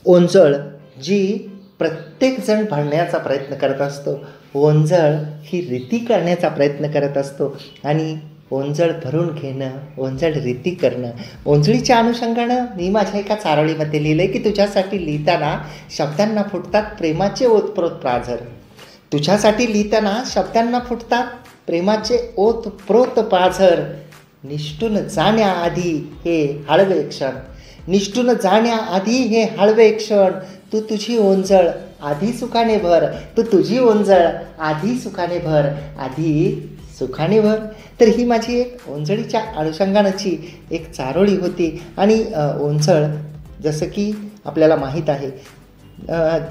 ओंजळ जी प्रत्येकजण भरण्याचा प्रयत्न करत असतो, ओंजळ ही रीती करण्याचा प्रयत्न करत असतो आणि ओंजळ भरून घेणं, ओंजळ रीती करणं. ओंजळीच्या अनुषंगानं मी माझ्या एका चारोळीमध्ये लिहिलं आहे की तुझ्यासाठी लिहिताना शब्दांना फुटतात प्रेमाचे ओतप्रोत प्राझर. तुझ्यासाठी लिहिताना शब्दांना फुटतात प्रेमाचे ओतप्रोत पाझर. निष्ठून जाण्याआधी हे हळवे क्षण, निष्ठून जाण्याआधी हे हळवे क्षण. तू तुझी ओंजळ आधी सुखाने भर, तू तुझी ओंजळ आधी सुखाने भर, आधी सुखाने भर. तर ही माझी एक ओंजळीच्या अनुषंगानाची एक चारोळी होती. आणि ओंजळ जसं की आपल्याला माहीत आहे,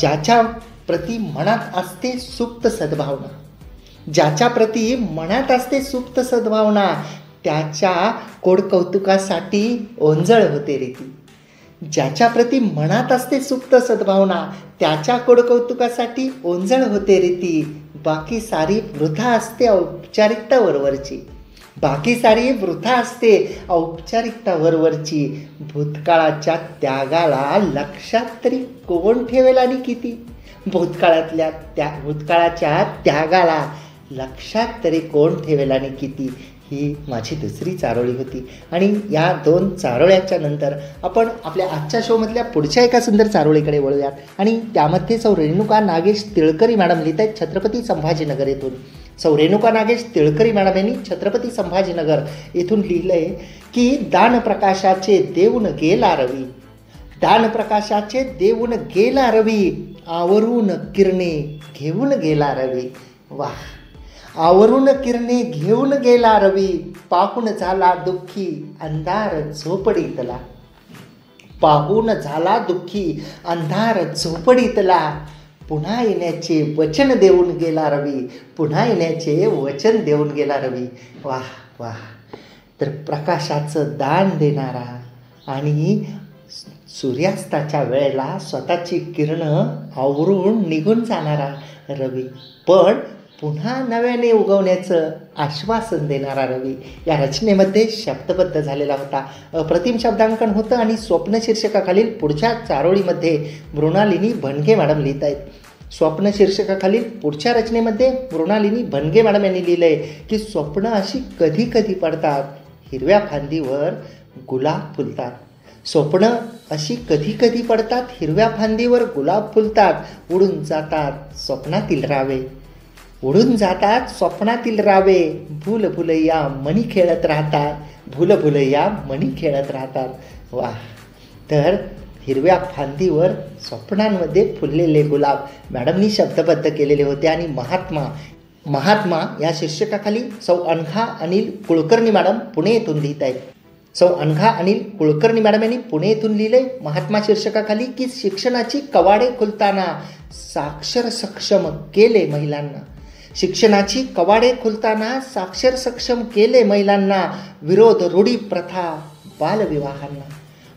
ज्याच्या प्रती मनात असते सुप्त सद्भावना, ज्याच्या प्रती मनात असते सुप्त सद्भावना, त्याच्या कोडकौतुकासाठी ओंजळ होते रीती. ज्याच्या प्रती मनात असते सुप्त सद्भावना, त्याच्या कोडकौतुकासाठी ओंजळ होते रीती. बाकी सारी वृथा असते औपचारिकता वरवरची, बाकी सारी वृथा असते औपचारिकता वरवरची. भूतकाळाच्या त्यागाला लक्षात तरी कोण ठेवेल आणि किती, भूतकाळाच्या त्यागाला लक्षात तरी कोण ठेवेल आणि किती. ही माझी दुसरी चारोळी होती. आणि या 2 चारोळ्याच्या नंतर आपण आपल्या आजच्या शोमधल्या पुढच्या एका सुंदर चारोळीकडे वळूयात. आणि त्यामध्ये सौ रेणुका नागेश तिळकरी मॅडम लिहित आहेत छत्रपती संभाजीनगर येथून. सौ रेणुका नागेश तिळकरी मॅडम यांनी छत्रपती संभाजीनगर येथून लिहिलं आहे की दानप्रकाशाचे देऊन गेला रवी, दानप्रकाशाचे देऊन गेला रवी, आवरून किरणे घेऊन गेला रवी. वाह, आवरून किरणे घेऊन गेला रवी, पाहून झाला दुःखी अंधार झोपडीतला, पाहून झाला दुःखी अंधार झोपडीतला. पुन्हा येण्याचे वचन देऊन गेला रवी, पुन्हा येण्याचे वचन देऊन गेला रवी. वाह वाह. तर प्रकाशाचं दान देणारा आणि सूर्यास्ताच्या वेळेला स्वतःची किरणं आवरून निघून जाणारा रवी, पण पुन्हा नव्याने उगवण्याचं आश्वासन देणारा रवी या रचनेमध्ये शब्दबद्ध झालेला होता. अप्रतिम शब्दांकन होतं. आणि स्वप्न शीर्षकाखालील पुढच्या चारोळीमध्ये मृणालिनी भणगे मॅडम लिहित आहेत. स्वप्न शीर्षकाखालील पुढच्या रचनेमध्ये मृणालिनी भणगे मॅडम यांनी लिहिलं आहे की स्वप्न अशी कधी कधी पडतात, हिरव्या फांदीवर गुलाब फुलतात. स्वप्न अशी कधी कधी पडतात, हिरव्या फांदीवर गुलाब फुलतात. उडून जातात स्वप्नातील रावे, उडून जातात स्वप्नातील रावे. भूल भुलैया मणी खेळत राहतात, भूल भुलैया मणी खेळत राहतात. वाह. तर हिरव्या फांदीवर स्वप्नांमध्ये फुललेले गुलाब मॅडमनी शब्दबद्ध केलेले होते. आणि महात्मा या शीर्षकाखाली सौ अनघा अनिल कुलकर्णी मॅडम पुणे येथून लिहित आहेत. सौ अनघा अनिल कुलकर्णी मॅडम यांनी पुणे येथून लिहिले महात्मा शीर्षकाखाली की शिक्षणाची कवाडे खुलताना साक्षर सक्षम केले महिलांना, शिक्षणाची कवाडे खुलताना साक्षर सक्षम केले महिलांना. विरोध रूढी प्रथा बालविवाहांना,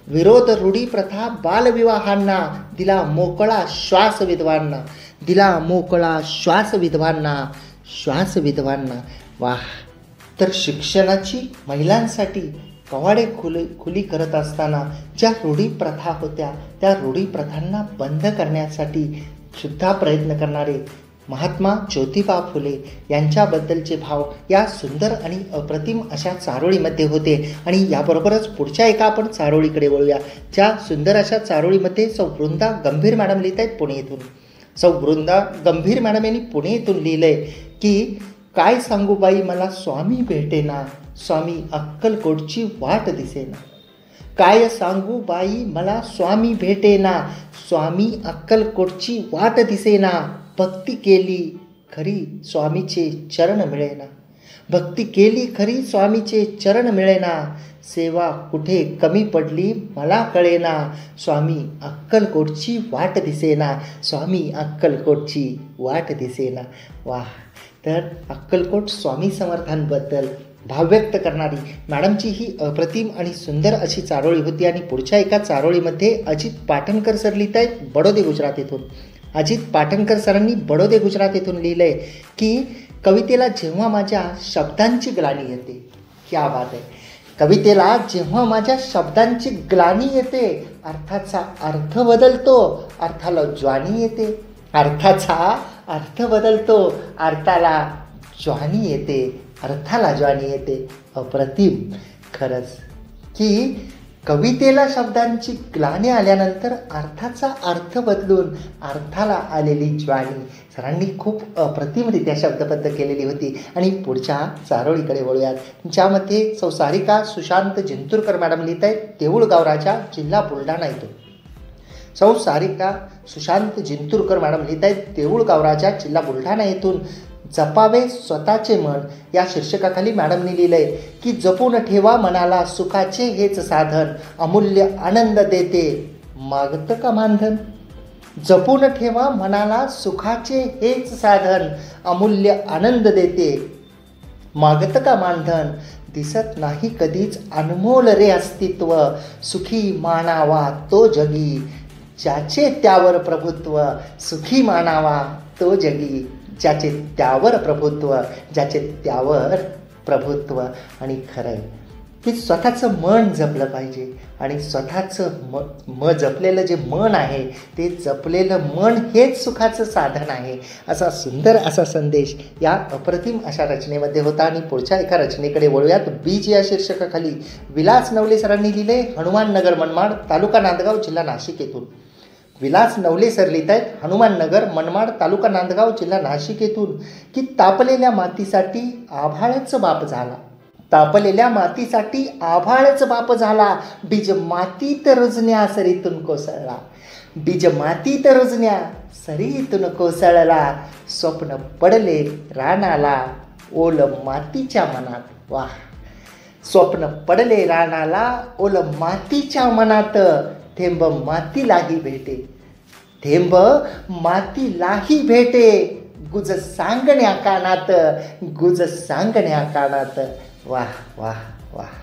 विरोध रूढी प्रथा बालविवाहांना. दिला मोकळा श्वास विधवांना, दिला मोकळा श्वास विधवांना, श्वास विधवांना. वाह. तर शिक्षणाची महिलांसाठी कवाडे खुली करत असताना ज्या रूढी प्रथा होत्या त्या रूढी प्रथांना बंद करण्यासाठी सुद्धा प्रयत्न करणारे महात्मा ज्योतिबा फुले यांच्याबद्दलचे भाव या सुंदर आणि अप्रतिम अशा चारोळीमध्ये होते. आणि याबरोबरच पुढच्या एका आपण चारोळीकडे वळूया. ज्या सुंदर अशा चारोळीमध्ये सौ वृंदा गंभीर मॅडम लिहित आहेत पुणे येथून. सौ वृंदा गंभीर मॅडम यांनी पुणे येथून लिहिलं आहे की काय सांगू बाई मला स्वामी भेटेना, स्वामी अक्कलकोटची वाट दिसेना. काय सांगू बाई मला स्वामी भेटेना, स्वामी अक्कलकोटची वाट दिसेना. भक्ती केली खरी स्वामीचे चरण मिळेना, भक्ती केली खरी स्वामीचे चरण मिळेना. सेवा कुठे कमी पडली मला कळेना, स्वामी अक्कलकोटची वाट दिसेना, स्वामी अक्कलकोटची वाट दिसेना. वाह. तर अक्कलकोट स्वामी समर्थांबद्दल भाव व्यक्त करणारी मॅडमची ही अप्रतिम आणि सुंदर अशी चारोळी होती. आणि पुढच्या एका चारोळीमध्ये अजित पाटणकर सर लिहित आहेत बडोदे गुजरात येथून. अजित पाटणकर सरांनी बडोदे गुजरात येथून लिहिलं आहे की कवितेला जेव्हा माझ्या शब्दांची ग्लानी येते, क्या बात आहे. कवितेला जेव्हा माझ्या शब्दांची ग्लानी येते, अर्थाचा अर्थ बदलतो, अर्थाला ज्वानी येते. अर्थाचा अर्थ बदलतो, अर्थाला ज्वानी येते, अर्थाला ज्वानी येते. अप्रतिम खरंच की कवितेला शब्दांची ग्लानी आल्यानंतर अर्थाचा अर्थ बदलून अर्थाला आलेली ज्वानी. सरांनी खूप अप्रतिमरित्या शब्दबद्ध केलेली होती. आणि पुढच्या चारोळीकडे वळूयात, ज्यामध्ये सारिका सुशांत जिंतूरकर मॅडम लिहित आहेत देऊळगाव राजा, जिल्हा बुलढाणा येथून. सारिका सुशांत जिंतूरकर मॅडम लिहित आहेत देऊळगाव राजा, जिल्हा बुलढाणा येथून. जपावे स्वतःचे मन या शीर्षकाखाली मॅडमनी लिहिलंय की जपून ठेवा मनाला सुखाचे हेच साधन, अमूल्य आनंद देते मागतं का मानधन. जपून ठेवा मनाला सुखाचे हेच साधन, अमूल्य आनंद देते मागतं का मानधन. दिसत नाही कधीच अनमोल रे अस्तित्व, सुखी मानावा तो जगी ज्याचे त्यावर प्रभुत्व. सुखी मानावा तो जगी ज्याचे त्यावर प्रभुत्व, ज्याचे त्यावर प्रभुत्व. आणि खरं आहे की स्वतःचं मन जपलं पाहिजे. आणि स्वतःचं जपलेलं जे मन आहे ते जपलेलं मन हेच सुखाचं साधन आहे, असा सुंदर असा संदेश या अप्रतिम अशा रचनेमध्ये होता. आणि पुढच्या एका रचनेकडे वळूयात. बीज या शीर्षकाखाली विलास नवले सरांनी लिहिले हनुमान नगर मनमाड, तालुका नांदगाव, जिल्हा नाशिक येथून. विलास नवले सर लिहित आहेत हनुमान नगर मनमाड, तालुका नांदगाव, जिल्हा नाशिक येथून की तापलेल्या मातीसाठी आभाळच बाप झाला. तापलेल्या मातीसाठी आभाळच बाप झाला, बीज मातीत रुजण्या सरीतून कोसळला. बीज मातीत रुजण्या सरीतून कोसळला, स्वप्न पडले रानाला ओल मातीच्या मनात. वाह. स्वप्न पडले रानाला ओल मातीच्या मनात, थेंब मातीलाही भेटे. थेंब मातीलाही भेटे, गुज सांगण्या कानात, गुज सांगण्या कानात. वाह वाह वाह.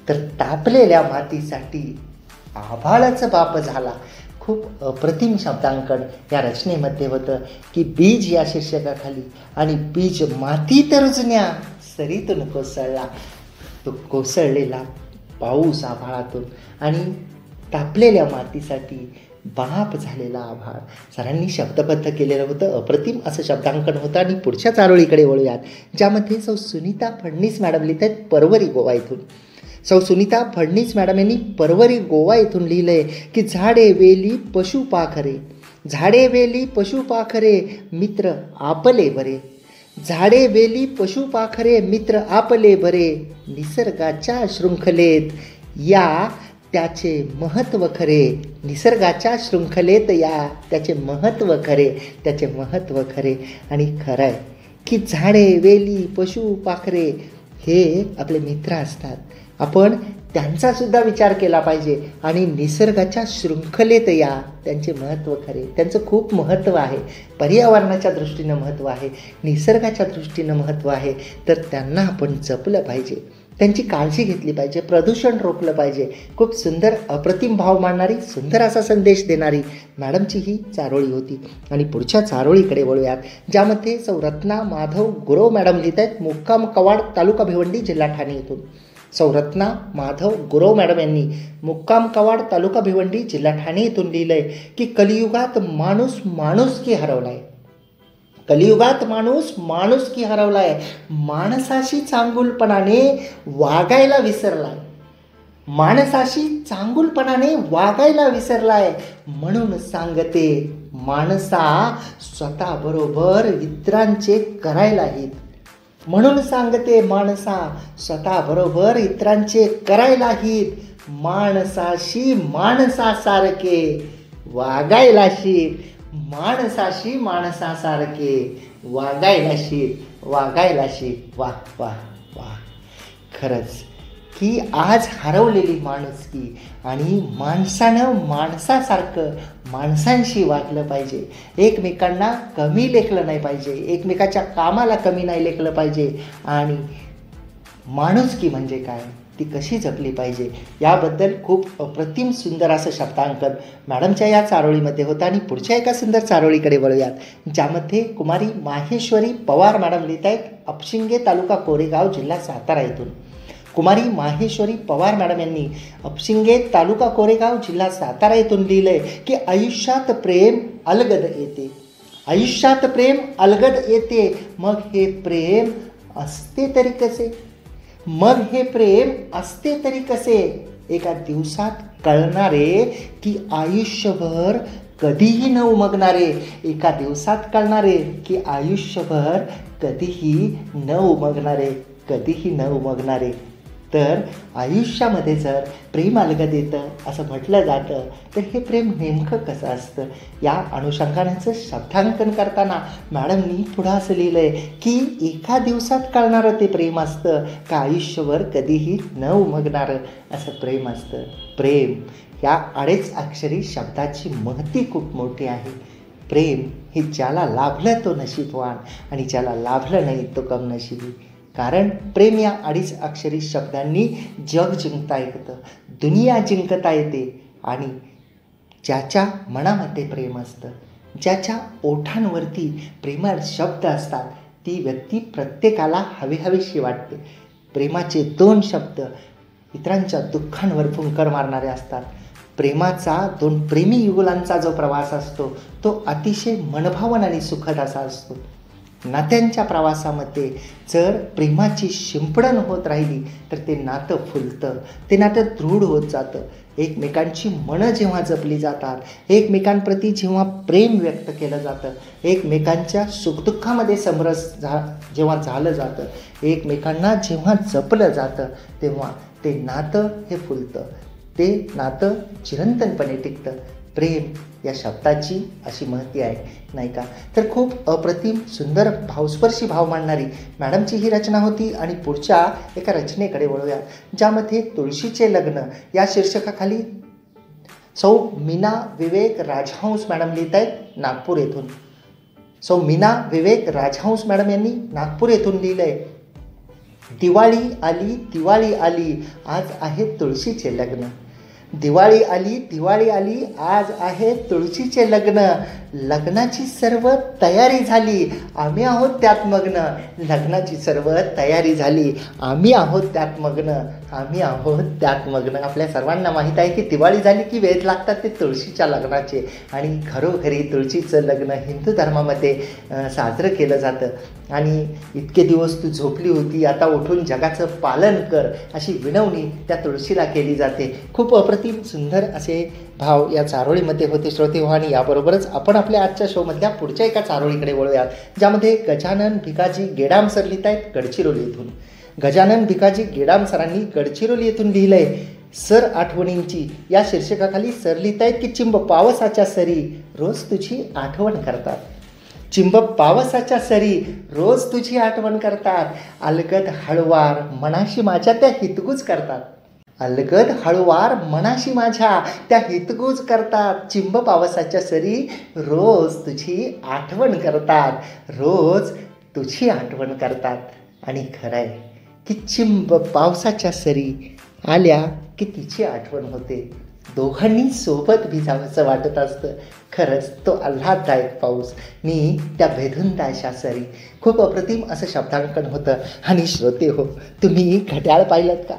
तर तापलेल्या मातीसाठी आभाळच बाप झाला. खूप अप्रतिम शब्दांकन या रचनेमध्ये होतं की बीज या शीर्षकाखाली आणि बीज मातीत रुजण्या सरीतून कोसळला. तो कोसळलेला पाऊस आभाळातून आणि तापलेल्या मातीसाठी बाप झालेला आभाळ. सरांनी शब्दबद्ध केलेलं होतं. अप्रतिम असं शब्दांकन होतं. आणि पुढच्या चारोळीकडे वळूयात, ज्यामध्ये सुनीता फडणीस मॅडम लिहित आहेत परवरी गोवा येथून. सुनीता फडणीस मॅडम यांनी परवरी गोवा येथून लिहिलं आहे की झाडे वेली पशुपाखरे, झाडे वेली पशुपाखरे मित्र आपले बरे. झाडे वेली पशुपाखरे मित्र आपले बरे, निसर्गाच्या शृंखलेत या त्याचे महत्त्व खरे. निसर्गाच्या शृंखलेत या त्याचे महत्त्व खरे, त्याचे महत्त्व खरे. आणि खरं आहे की झाडे वेली पशु पाखरे हे आपले मित्र असतात. आपण त्यांचासुद्धा विचार केला पाहिजे. आणि निसर्गाच्या शृंखलेत या त्यांचे महत्त्व खरे. त्यांचं खूप महत्त्व आहे. पर्यावरणाच्या दृष्टीनं महत्त्व आहे, निसर्गाच्या दृष्टीनं महत्त्व आहे. तर त्यांना आपण जपलं पाहिजे, त्यांची काळजी घेतली पाहिजे, प्रदूषण रोखलं पाहिजे. खूप सुंदर अप्रतिम भाव मांडणारी, सुंदर असा संदेश देणारी मॅडमची ही चारोळी होती. आणि पुढच्या चारोळीकडे वळूयात, ज्यामध्ये रत्ना माधव गुरव मॅडम लिहित आहेत मुक्काम कवाड, तालुका भिवंडी, जिल्हा ठाणे येथून. रत्ना माधव गुरव मॅडम यांनी मुक्काम कवाड, तालुका भिवंडी, जिल्हा ठाणे येथून लिहिलंय की कलियुगात माणूस माणुसकी हरवलाय. कलियुगात माणूस माणुसकी हरवलाय, माणसाशी चांगुलपणाने वागायला विसरलाय. माणसाशी चांगुलपणाने वागायला विसरलाय. म्हणून सांगते माणसा स्वतःबरोबर इतरांचे करायला हित. म्हणून सांगते माणसा स्वतःबरोबर इतरांचे करायला हित. माणसाशी माणसासारखे वागायला शिक. माणसाशी माणसासारखे वागायला शिक, वागायला शिक. वाह वाह वाह. खरंच की आज हरवलेली माणुसकी आणि माणसानं माणसासारखं माणसांशी वागलं पाहिजे. एकमेकांना कमी लेखलं नाही पाहिजे, एकमेकाच्या कामाला कमी नाही लेखलं पाहिजे. आणि माणुसकी म्हणजे काय, ती कशी जपली पाहिजे, याबद्दल खूप अप्रतिम सुंदर असं शब्दांकन मॅडमच्या या चारोळीमध्ये होतं. आणि पुढच्या एका सुंदर चारोळीकडे वळूयात, ज्यामध्ये कुमारी माहेश्वरी पवार मॅडम लिहित आहेत अपशिंगे, तालुका कोरेगाव, जिल्हा सातारा येथून. कुमारी माहेश्वरी पवार मॅडम यांनी अपशिंगे तालुका कोरेगाव जिल्हा सातारा येथून लिहिलंय की आयुष्यात प्रेम अलगद येते, आयुष्यात प्रेम अलगद येते, मग हे प्रेम असते तरी कसे, मग हे प्रेम असते तरी कसे, एका दिवसात कळणारे की आयुष्यभर कधीही न उमगणारे, एका दिवसात कळणारे की आयुष्यभर कधीही न उमगणारे, कधीही न उमगणारे. तर आयुष्यामध्ये जर प्रेम अलगद येतं असं म्हटलं जातं तर हे प्रेम नेमकं कसं असतं, या अनुषंगाचं शब्दांकन करताना मॅडमनी पुढं असं लिहिलं आहे की एका दिवसात कळणारं ते प्रेम असतं का आयुष्यभर कधीही न उमगणारं असं प्रेम असतं. प्रेम या अडीच अक्षरी शब्दाची महती खूप मोठी आहे. प्रेम हे ज्याला लाभलं तो नशीबवान आणि ज्याला लाभलं नाही तो कमनशिबी. कारण प्रेम या अडीच अक्षरी शब्दांनी जग जिंकता येतं, दुनिया जिंकता येते. आणि ज्याच्या मनामध्ये प्रेम असतं, ज्याच्या ओठांवरती प्रेमळ शब्द असतात, ती व्यक्ती प्रत्येकाला हवीहवीशी वाटते. प्रेमाचे 2 शब्द इतरांच्या दुःखांवर फुंकर मारणारे असतात. प्रेमाचा 2 प्रेमी युगुलांचा जो प्रवास असतो तो अतिशय मनभावन आणि सुखद असा असतो. नात्यांच्या प्रवासामध्ये जर प्रेमाची शिंपडण होत राहिली तर ते नातं फुलतं, ते नातं दृढ होत जातं. एकमेकांची मनं जेव्हा जपली जातात, एकमेकांप्रती जेव्हा प्रेम व्यक्त केलं जातं, एकमेकांच्या सुखदुःखामध्ये समरस जेव्हा झालं जातं, एकमेकांना जेव्हा जपलं जातं, तेव्हा ते नातं हे फुलतं, ते नातं चिरंतनपणे टिकतं. प्रेम या शब्दाची अशी महती आहे, नाही का. तर खूप अप्रतिम सुंदर भावस्पर्शी भाव मांडणारी मॅडमची ही रचना होती. आणि पुढच्या एका रचनेकडे वळूया, ज्यामध्ये तुळशीचे लग्न या शीर्षकाखाली सौ मीना विवेक राजहंस मॅडम लिहित आहेत नागपूर येथून. सौ मीना विवेक राजहंस मॅडम यांनी नागपूर येथून लिहिलं आहे, दिवाळी आली, दिवाळी आली, आज आहे तुळशीचे लग्न. दिवाळी आली, दिवाळी आली, आज आहे तुळशीचे लग्न. लग्नाची सर्व तयारी झाली, आम्ही आहोत त्यात मग्न. लग्नाची सर्व तयारी झाली, आम्ही आहोत त्यात मग्न, आम्ही आहोत त्यात मग्न. आपल्या सर्वांना माहीत आहे की दिवाळी झाली की वेध लागतात ते तुळशीच्या लग्नाचे. आणि घरोघरी तुळशीचं लग्न हिंदू धर्मामध्ये साजरं केलं जातं. आणि इतके दिवस तू झोपली होती, आता उठून जगाचं पालन कर, अशी विनवणी त्या तुळशीला केली जाते. खूप अप्रतिम सुंदर असे भाव या चारोळीमध्ये होते श्रोते हो. आणि याबरोबरच आपण आपल्या आजच्या शोमधल्या पुढच्या एका चारोळीकडे वळूयात, ज्यामध्ये गजानन भिकाजी गेडाम सर लिहित आहेत गडचिरोली येथून. गजानन भिकाजी गेडाम सरांनी गडचिरोली येथून लिहिलं आहे, सर आठवणींची या शीर्षकाखाली सर लिहित आहेत की चिंब पावसाच्या सरी रोज तुझी आठवण करतात. चिंब पावसाच्या सरी रोज तुझी आठवण करतात, अलगद हळवार मनाशी माझ्या त्या हितगुज करतात. अलगद हळवार मनाशी माझ्या त्या हितगुज करतात. चिंब पावसाच्या सरी रोज तुझी आठवण करतात, रोज तुझी आठवण करतात. आणि खरं आहे की चिंब पावसाच्या सरी आल्या की तिची आठवण होते. दोघांनी सोबत भिजावंसं वाटत असतं. खरंच तो आल्हाददायक पाऊस मी त्या भेदून अशा सरी. खूप अप्रतिम असं शब्दांकन होतं. आणि श्रोते हो, तुम्ही घड्याळ पाहिलं का?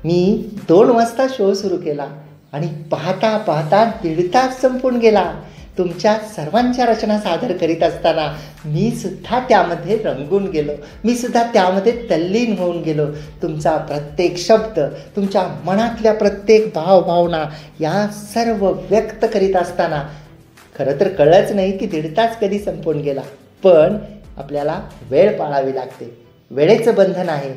मी 2 वाजता शो सुरू केला आणि पाहता पाहता 1.5 तास संपून गेला. तुमच्या सर्वांच्या रचना सादर करीत असताना मी सुद्धा त्यामध्ये रंगून गेलो, मी सुद्धा त्यामध्ये तल्लीन होऊन गेलो. तुमचा प्रत्येक शब्द, तुमच्या मनातल्या प्रत्येक भावभावना या सर्व व्यक्त करीत असताना खरं तर कळलंच नाही की 1.5 तास कधी संपून गेला. पण आपल्याला वेळ पाळावी लागते, वेळेचं बंधन आहे.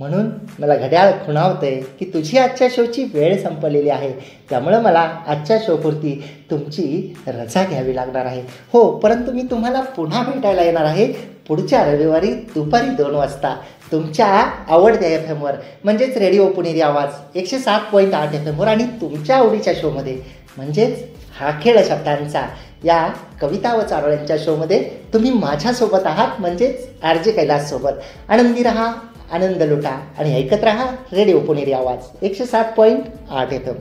म्हणून मला घड्याळ खुणावतंय की तुझी आजच्या शोची वेळ संपलेली आहे, त्यामुळं मला आजच्या शोपुरती तुमची रजा घ्यावी लागणार आहे. हो, परंतु मी तुम्हाला पुन्हा भेटायला येणार आहे पुढच्या रविवारी दुपारी 2 वाजता तुमच्या आवडत्या FM वर, म्हणजेच रेडिओ पुणेरी आवाज 107.8 FM वर. आणि तुमच्या आवडीच्या शोमध्ये म्हणजेच हा खेळ शब्दांचा या कविता व चारोळ्यांच्या शोमध्ये तुम्ही माझ्यासोबत आहात, म्हणजेच RJ कैलाससोबत. आनंदी रहा, आनंद लुटा आणि ऐकत रहा रेडिओ पुणेरी आवाज 107.8 FM.